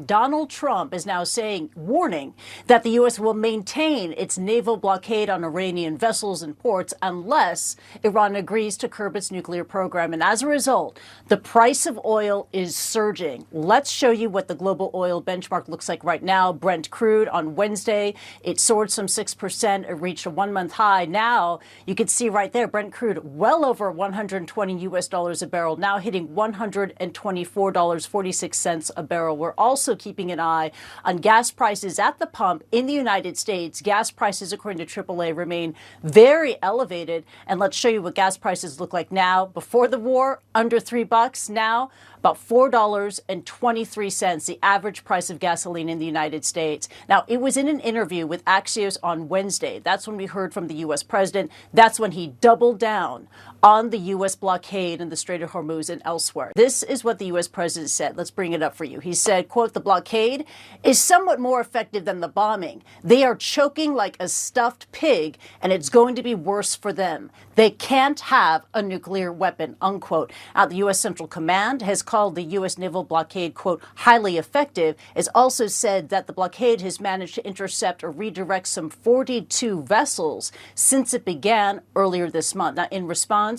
Donald Trump is now warning that the U.S. will maintain its naval blockade on Iranian vessels and ports unless Iran agrees to curb its nuclear program. And as a result, the price of oil is surging. Let's show you what the global oil benchmark looks like right now. Brent crude on Wednesday, it soared some 6%. It reached a one-month high. Now you can see right there, Brent crude well over 120 U.S. dollars a barrel, now hitting $124.46 a barrel. We're also keeping an eye on gas prices at the pump in the United States. Gas prices, according to AAA, remain very elevated. And let's show you what gas prices look like now. Before the war, under $3. Now, about $4.23, the average price of gasoline in the United States. Now, it was in an interview with Axios on Wednesday. That's when we heard from the U.S. president. That's when he doubled down on the U.S. blockade in the Strait of Hormuz and elsewhere. This is what the U.S. president said. Let's bring it up for you. He said, quote, "The blockade is somewhat more effective than the bombing. They are choking like a stuffed pig, and it's going to be worse for them. They can't have a nuclear weapon," unquote. Now, the U.S. Central Command has called the U.S. naval blockade, quote, "highly effective." It's also said that the blockade has managed to intercept or redirect some 42 vessels since it began earlier this month. Now, in response,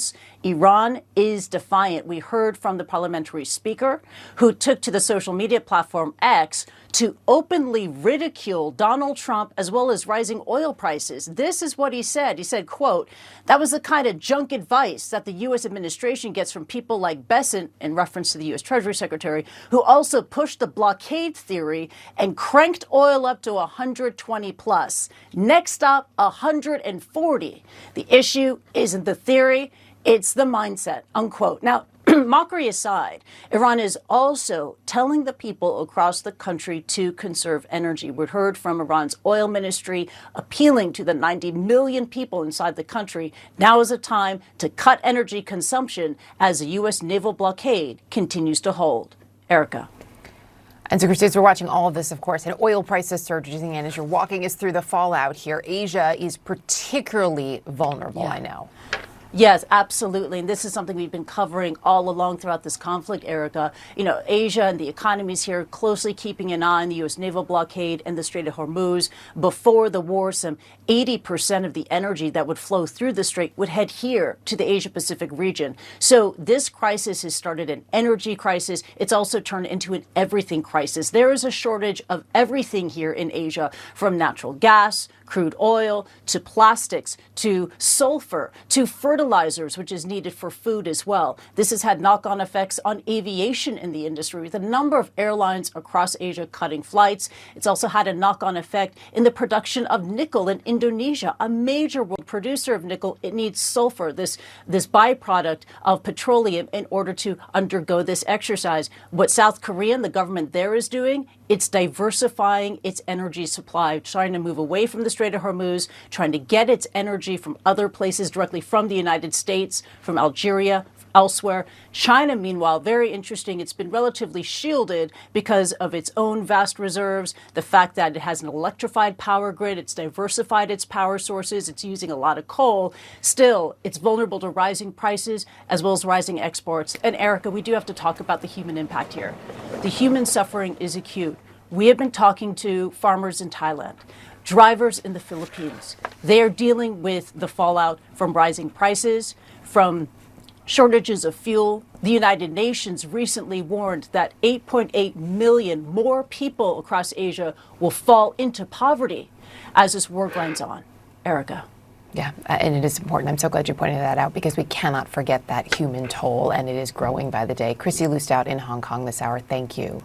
Iran is defiant. We heard from the parliamentary speaker, who took to the social media platform X to openly ridicule Donald Trump as well as rising oil prices. This is what he said. He said, quote, "That was the kind of junk advice that the U.S. administration gets from people like Bessent," in reference to the U.S. Treasury Secretary, "who also pushed the blockade theory and cranked oil up to 120 plus. Next stop, 140. The issue isn't the theory, it's the mindset," unquote. Now, mockery aside, Iran is also telling the people across the country to conserve energy. We heard from Iran's oil ministry appealing to the 90 million people inside the country. Now is a time to cut energy consumption as the U.S. naval blockade continues to hold. Erica. And so, Kristie, as we're watching all of this, of course, and oil prices surging, and as you're walking us through the fallout here, Asia is particularly vulnerable, I know. Yes, absolutely. And this is something we've been covering all along throughout this conflict, Erica. You know, Asia and the economies here closely keeping an eye on the U.S. naval blockade and the Strait of Hormuz. Before the war, some 80% of the energy that would flow through the strait would head here to the Asia-Pacific region. So this crisis has started an energy crisis. It's also turned into an everything crisis. There is a shortage of everything here in Asia, from natural gas, crude oil, to plastics, to sulfur, to fertilizers, which is needed for food as well. This has had knock-on effects on aviation in the industry, with a number of airlines across Asia cutting flights. It's also had a knock-on effect in the production of nickel in Indonesia, a major world producer of nickel. It needs sulfur, this byproduct of petroleum, in order to undergo this exercise. What South Korea and the government there is doing, it's diversifying its energy supply, trying to move away from the Strait of Hormuz, trying to get its energy from other places directly from the United States, from Algeria, elsewhere. China, meanwhile, very interesting. It's been relatively shielded because of its own vast reserves, the fact that it has an electrified power grid, it's diversified its power sources, it's using a lot of coal. Still, it's vulnerable to rising prices as well as rising exports. And Erica, we do have to talk about the human impact here. The human suffering is acute. We have been talking to farmers in Thailand, drivers in the Philippines. They are dealing with the fallout from rising prices, from shortages of fuel. The United Nations recently warned that 8.8 million more people across Asia will fall into poverty as this war grinds on. Erica. Yeah, and it is important. I'm so glad you pointed that out, because we cannot forget that human toll, and it is growing by the day. Kristie Lu Stout in Hong Kong this hour. Thank you.